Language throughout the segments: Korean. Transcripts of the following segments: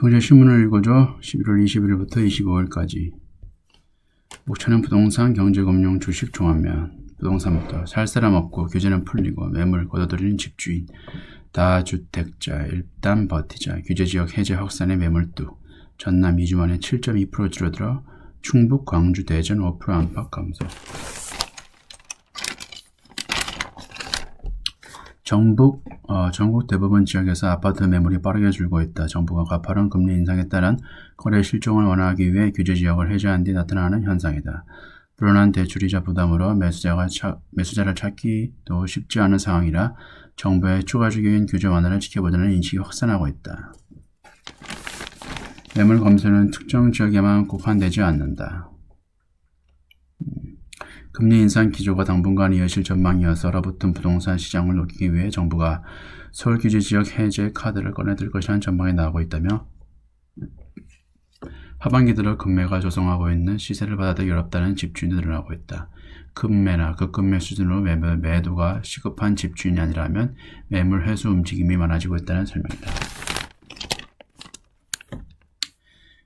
경제신문을 읽어줘. 11월 20일부터 25일까지. 옥천은 부동산, 경제금융, 주식, 종합면. 부동산부터 살 사람 없고 규제는 풀리고 매물 걷어들이는 집주인. 다주택자 일단 버티자. 규제지역 해제 확산의 매물뚝. 전남 2주 만에 7.2% 줄어들어 충북, 광주, 대전 5% 안팎 감소. 전국 대부분 지역에서 아파트 매물이 빠르게 줄고 있다. 정부가 가파른 금리 인상에 따른 거래 실종을 완화하기 위해 규제지역을 해제한 뒤 나타나는 현상이다. 불어난 대출이자 부담으로 매수자를 찾기도 쉽지 않은 상황이라 정부의 추가적인 규제 완화를 지켜보자는 인식이 확산하고 있다. 매물 검수는 특정 지역에만 국한되지 않는다. 금리 인상 기조가 당분간 이어질 전망이어서 얼어붙은 부동산 시장을 녹이기 위해 정부가 서울 규제 지역 해제 카드를 꺼내들 것이라는 전망이 나오고 있다며 하반기 들어 급매가 조성하고 있는 시세를 받아들이기 어렵다는 집주인이 늘어나고 있다. 급매나 극급매 수준으로 매도가 시급한 집주인이 아니라면 매물 회수 움직임이 많아지고 있다는 설명이다.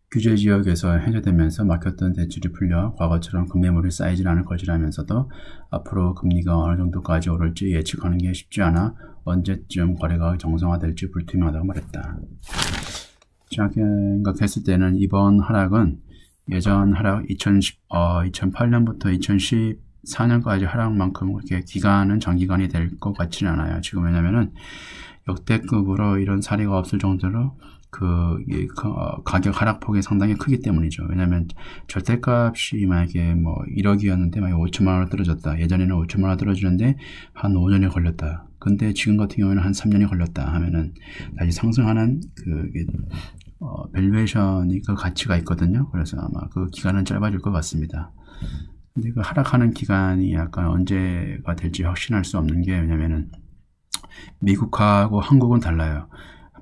규제지역에서 해제되면서 막혔던 대출이 풀려 과거처럼 급매물이 쌓이질 않을 것이라면서도 앞으로 금리가 어느 정도까지 오를지 예측하는 게 쉽지 않아 언제쯤 거래가 정상화될지 불투명하다고 말했다. 생각했을 때는 이번 하락은 예전 하락 2008년부터 2014년까지 하락만큼 그렇게 기간은 장기간이 될 것 같지는 않아요. 지금 왜냐면은 역대급으로 이런 사례가 없을 정도로 가격 하락폭이 상당히 크기 때문이죠. 왜냐하면 절대값이 만약에 1억이었는데 만약에 5천만 원으로 떨어졌다. 예전에는 5천만 원 떨어지는데 한 5년이 걸렸다. 근데 지금 같은 경우에는 한 3년이 걸렸다 하면은 다시 상승하는 밸류에이션이 그 가치가 있거든요. 그래서 아마 그 기간은 짧아질 것 같습니다. 근데 그 하락하는 기간이 약간 언제가 될지 확신할 수 없는 게 왜냐면은 미국하고 한국은 달라요.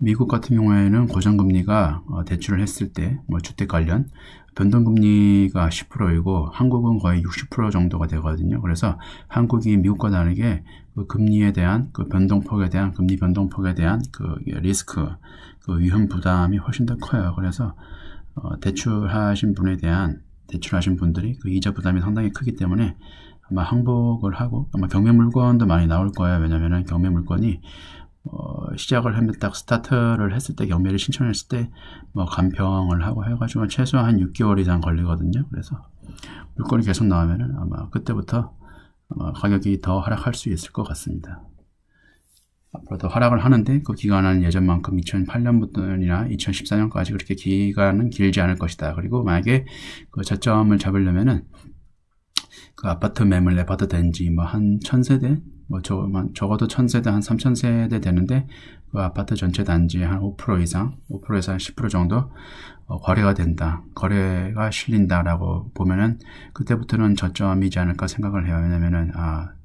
미국 같은 경우에는 고정금리가 대출을 했을 때 주택 관련 변동금리가 10%이고 한국은 거의 60% 정도가 되거든요. 그래서 한국이 미국과 다르게 그 금리에 대한 그 변동폭에 대한 금리 변동폭에 대한 그 리스크, 그 위험 부담이 훨씬 더 커요. 그래서 대출하신 분들이 그 이자 부담이 상당히 크기 때문에 아마 항복을 하고 아마 경매 물건도 많이 나올 거예요. 왜냐면은 경매 물건이 시작을 하면 딱 스타트를 했을 때 경매를 신청했을 때 간평을 하고 해가지고 최소한 6개월 이상 걸리거든요. 그래서 물건이 계속 나오면은 아마 그때부터 가격이 더 하락할 수 있을 것 같습니다. 앞으로 더 하락을 하는데 그 기간은 예전만큼 2008년부터나 2014년까지 그렇게 기간은 길지 않을 것이다. 그리고 만약에 그 저점을 잡으려면은 그 아파트 매물 내봐도 된지 한 1000세대 적어도 1000세대 한 3000세대 되는데 그 아파트 전체 단지 한 5% 이상 5%에서 한 10% 정도 거래가 된다. 거래가 실린다라고 보면은 그때부터는 저점이지 않을까 생각을 해요. 왜냐면은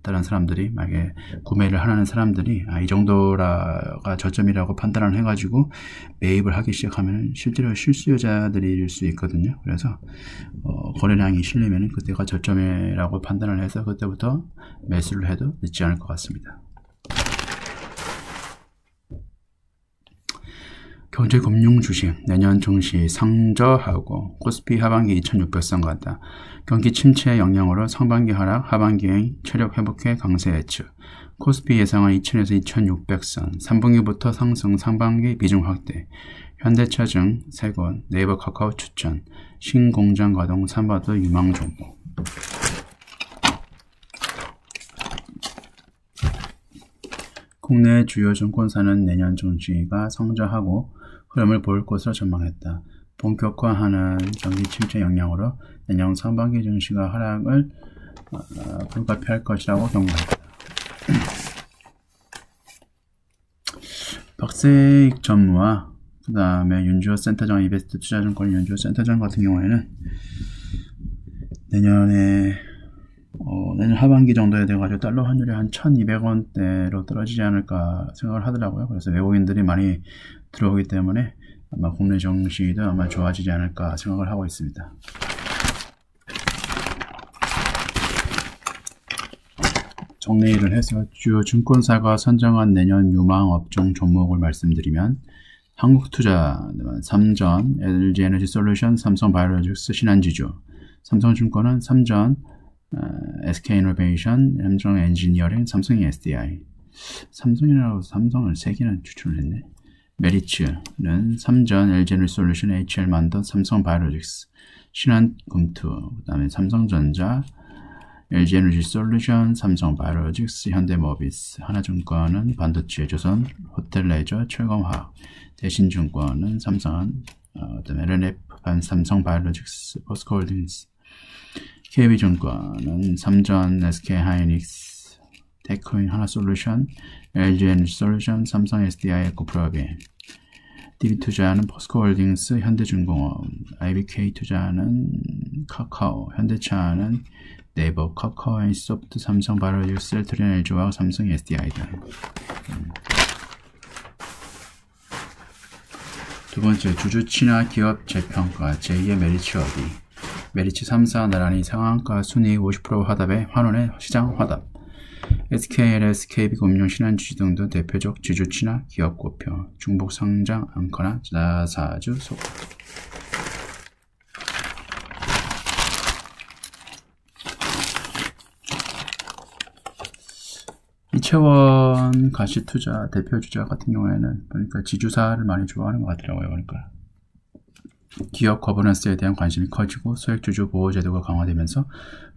다른 사람들이 만약에 구매를 하는 사람들이 이 정도가 저점이라고 판단을 해가지고 매입을 하기 시작하면은 실제로 실수요자들일 수 있거든요. 그래서 거래량이 실리면은 그때가 저점이라고 판단을 해서 그때부터 매수를 해도 늦지 않을 것 같습니다. 경제금융 주식 내년 증시 상저하고 코스피 하반기 2600선 간다. 경기 침체의 영향으로 상반기 하락, 하반기행 체력 회복해 강세 예측. 코스피 예상은 2000에서 2600선, 3분기부터 상승, 상반기 비중 확대. 현대차증, 세권, 네이버 카카오 추천, 신공장 가동, 삼바도 유망 종목. 국내 주요 증권사는 내년 증시가 상저하고 흐름을 보일 것으로 전망했다. 본격화하는 경기 침체 영향으로 내년 상반기 증시가 하락을 불가피할 것이라고 경고했다. 박세익 전무와 그 다음에 윤주호 센터장 이베스트 투자증권 윤주호 센터장 같은 경우에는 내년 하반기 정도에 돼가지고 달러 환율이 한 1200원대로 떨어지지 않을까 생각을 하더라고요. 그래서 외국인들이 많이 들어오기 때문에 아마 국내 증시도 아마 좋아지지 않을까 생각을 하고 있습니다. 정리를 해서 주요 증권사가 선정한 내년 유망 업종 종목을 말씀드리면 한국투자, 삼전, LG에너지솔루션, 삼성바이오로직스, 신한지주. 삼성증권은 삼전, SK이노베이션, 삼성엔지니어링, 삼성 SDI. 삼성이라고 삼성을 3개나 추천을 했네. 메리츠는 삼전, LG에너지솔루션, HL만더, 삼성바이오로직스, 신한금투, 그 다음에 삼성전자, LG에너지솔루션, 삼성바이오로직스, 현대모비스. 하나증권은 반도체, 조선, 호텔레저, 철강화학. 대신증권은 삼성은 그다음에 LNF, 삼성바이오로직스, 포스코홀딩스. KB증권은 삼전, SK하이닉스, 테크인, 하나솔루션, LG에너지솔루션, 삼성 SDI, 에코프로비. DB투자는 포스코홀딩스, 현대중공업. IBK투자는 카카오, 현대차는 네이버, 카카오, NC소프트, 삼성바이오로직스, 셀트리온, LG화학, 삼성 SDI들. 두 번째, 주주 친화 기업 재평가 제2의 메리츠 어디. 메리츠 3사 나란히 상한가 순이익 50% 화답에 환원의 시장 화답. SKLS, KB금융, 신한주주 등도 대표적 주주 친화 기업股표. 중복 상장 않거나 자사주 속. 이채원 가시투자 대표주자 같은 경우에는 보니까 지주사를 많이 좋아하는 것 같더라고요. 그러니까 기업 거버넌스에 대한 관심이 커지고 소액주주 보호제도가 강화되면서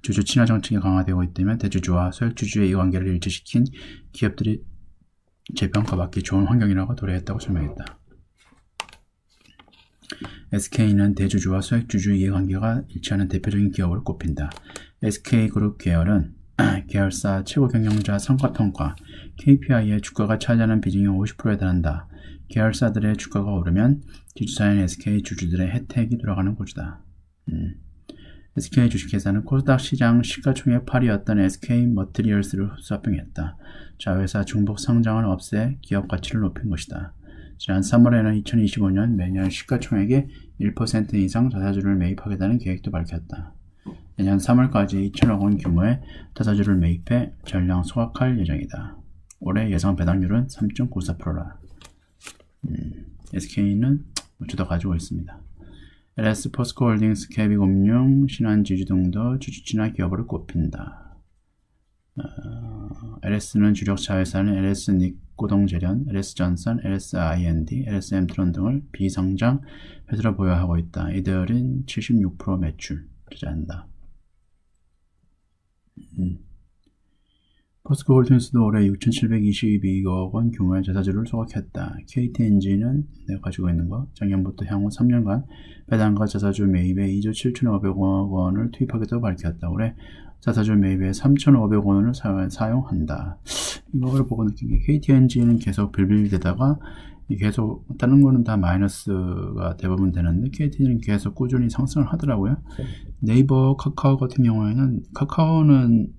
주주 친화 정책이 강화되고 있다면 대주주와 소액주주의 이해관계를 일치시킨 기업들이 재평가받기 좋은 환경이라고 도래했다고 설명했다. SK는 대주주와 소액주주 이해관계가 일치하는 대표적인 기업으로 꼽힌다. SK그룹 계열은 계열사 최고 경영자 성과평가 KPI의 주가가 차지하는 비중이 50%에 달한다. 계열사들의 주가가 오르면 지주사인 SK 주주들의 혜택이 돌아가는 구조다. SK 주식회사는 코스닥 시장 시가총액 8위였던 SK 머티리얼스를 흡수합병했다. 자회사 중복 상장을 없애 기업 가치를 높인 것이다. 지난 3월에는 2025년 매년 시가총액의 1% 이상 자사주를 매입하겠다는 계획도 밝혔다. 내년 3월까지 2천억 원 규모의 자사주를 매입해 전량 소각할 예정이다. 올해 예상 배당률은 3.94%라. SK는 주도 가지고 있습니다. LS 포스코홀딩스, KB금융, 신한지주 등도 주주 친화 기업으로 꼽힌다. LS는 주력 자회사는 LS닉고동재련, LS전선, LSIND, LS엠트론 등을 비상장 회사로 보유하고 있다. 이들은 76% 매출 투자한다. 포스코홀딩스도 올해 6,722억 원 규모의 자사주를 소각했다. KTNG는 내가 가지고 있는 거 작년부터 향후 3년간 배당과 자사주 매입에 2조 7,500억 원을 투입하겠다고 밝혔다. 올해 자사주 매입에 3,500억 원을 사용한다. 이거를 보고 느낀 게 KTNG는 계속 빌빌대다가 계속 다른 거는 다 마이너스가 대부분 되는데 KT는 계속 꾸준히 상승을 하더라고요. 네이버, 카카오 같은 경우에는 카카오는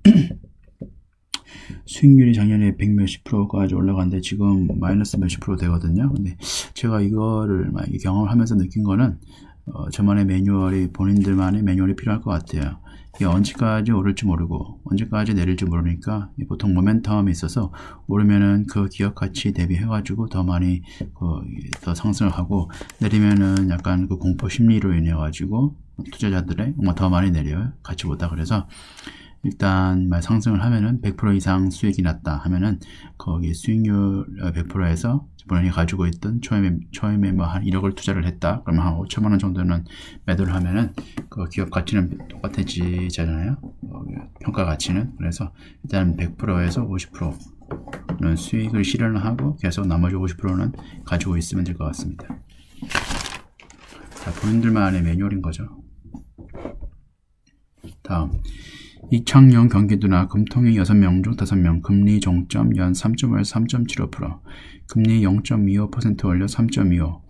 수익률이 작년에 100 몇십 %까지 올라갔는데 지금 마이너스 몇십 % 되거든요. 근데 제가 이거를 막 경험을 하면서 느낀 거는 저만의 매뉴얼이 본인들만의 매뉴얼이 필요할 것 같아요. 이게 언제까지 오를지 모르고 언제까지 내릴지 모르니까 보통 모멘텀이 있어서 오르면은 그 기업 가치 대비해가지고 더 많이 더 상승을 하고 내리면은 약간 그 공포 심리로 인해가지고 투자자들의 뭔가 더 많이 내려요. 가치보다. 그래서 일단 상승을 하면은 100% 이상 수익이 났다 하면은 거기 수익률 100%에서 본인이 가지고 있던 처음에 뭐 한 1억을 투자를 했다. 그러면 한 5천만 원 정도는 매도를 하면은 그 기업 가치는 똑같아지잖아요. 평가 가치는. 그래서 일단 100%에서 50%는 수익을 실현을 하고 계속 나머지 50%는 가지고 있으면 될 것 같습니다. 자, 본인들만의 매뉴얼인 거죠. 다음. 이창용 경기도나 금통위 6명 중 5명 금리 종점 연 3.5에서 3.75%, 금리 0.25% 올려 3.25%,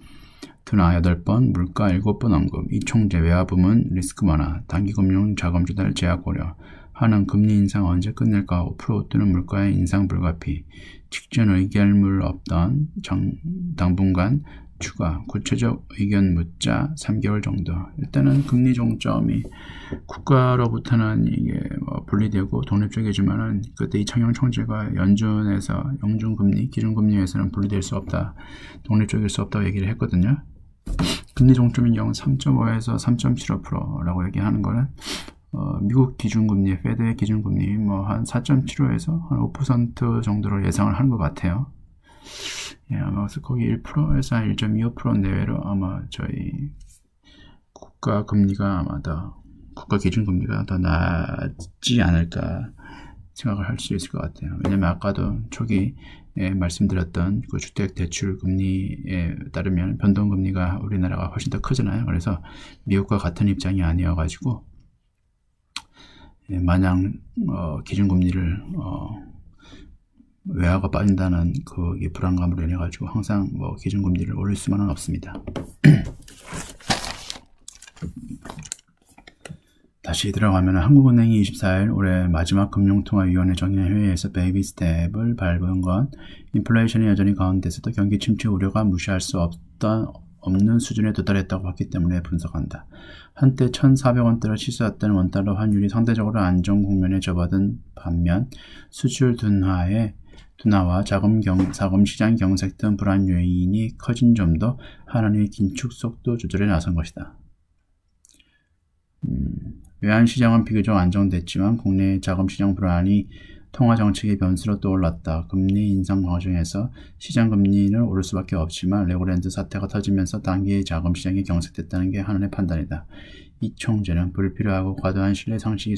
투나 8번, 물가 7번 언급, 이총재 외화부문 리스크 완화, 단기금융 자금 조달 제약 고려, 하는 금리 인상 언제 끝낼까 5% 또는 물가의 인상 불가피, 직전 의결물 없던 당분간 추가, 구체적 의견 묻자 3개월 정도. 일단은 금리 종점이 국가로부터는 이게 뭐 분리되고 독립적이지만은 그때 이창용 총재가 연준에서 영준금리, 기준금리에서는 분리될 수 없다, 독립적일 수 없다고 얘기를 했거든요. 금리 종점인 경우 3.5에서 3.75%라고 얘기하는 거는 미국 기준금리, 페드의 기준금리 뭐 한 4.75에서 한 5% 정도로 예상을 하는 것 같아요. 예, 아마 거기 1%에서 한 1.25% 내외로 아마 저희 국가 금리가 아마 더, 국가 기준 금리가 더 낮지 않을까 생각을 할 수 있을 것 같아요. 왜냐면 아까도 초기에 말씀드렸던 그 주택 대출 금리에 따르면 변동 금리가 우리나라가 훨씬 더 크잖아요. 그래서 미국과 같은 입장이 아니어가지고 마냥 기준 금리를 외화가 빠진다는 그 불안감으로 인해 가지고 항상 뭐 기준금리를 올릴 수만은 없습니다. 다시 들어가면 한국은행이 24일 올해 마지막 금융통화위원회 정기회 회의에서 베이비 스텝을 밟은 건 인플레이션이 여전히 가운데서도 경기 침체 우려가 무시할 수 없는 수준에 도달했다고 봤기 때문에 분석한다. 한때 1,400원대로 치솟았던 원달러 환율이 상대적으로 안정 국면에 접어든 반면 수출 둔화와 자금 시장 경색 등 불안 요인이 커진 점도 하나의 긴축 속도 조절에 나선 것이다. 외환시장은 비교적 안정됐지만 국내 자금시장 불안이 통화정책의 변수로 떠올랐다. 금리 인상 과정에서 시장금리는 오를 수밖에 없지만 레고랜드 사태가 터지면서 단기 자금시장이 경색됐다는 게 하나의 판단이다. 이 총재는 불필요하고 과도한 신뢰 상실이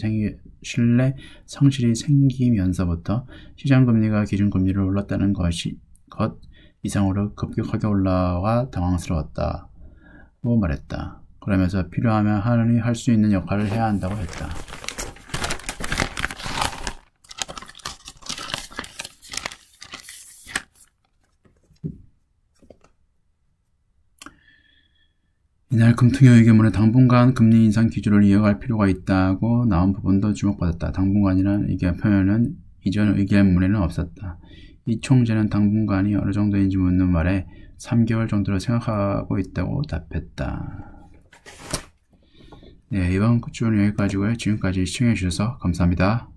생기면서부터 시장금리가 기준금리를 올랐다는 것 이상으로 급격하게 올라와 당황스러웠다고 말했다. 그러면서 필요하면 하느니 할 수 있는 역할을 해야 한다고 했다. 이날 금통위 의견문에 당분간 금리 인상 기조를 이어갈 필요가 있다고 나온 부분도 주목받았다. 당분간이라는 의견 표현은 이전 의견문에는 없었다. 이 총재는 당분간이 어느 정도인지 묻는 말에 3개월 정도로 생각하고 있다고 답했다. 네, 이번 주는 여기까지고요. 지금까지 시청해 주셔서 감사합니다.